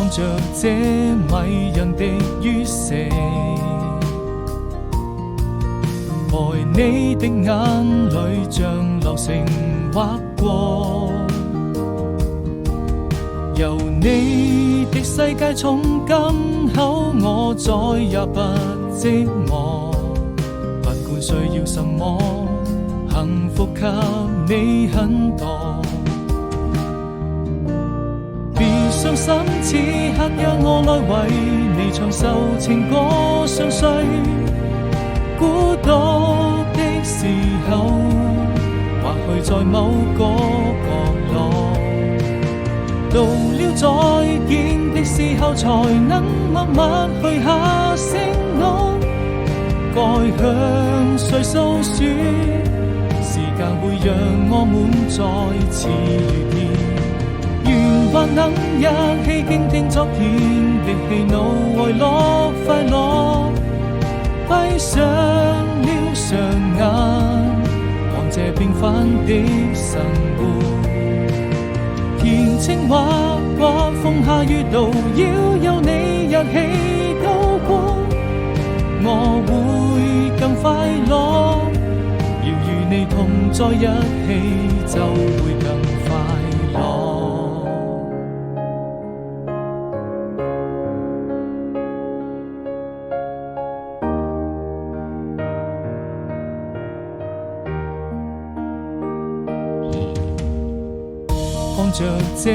看着這迷人的於死，愛你的眼淚像流星劃過，由你的世界從今後我再也不寂寞，不管需要什麼，幸福給你很多。別傷心，此刻讓我來為你唱首情歌，相隨孤獨的時候，或許在某個角落，到了再見的時候，才能默默許下承諾，該向誰訴說？時間會讓我們再次遇見，願還能一起傾聽昨天的喜怒哀樂快樂，閉上了雙眼，看這平凡的生活。填情畫掛風下雨都要有你一起度過，我會更快樂，要與你同在一起就會更快樂。看着這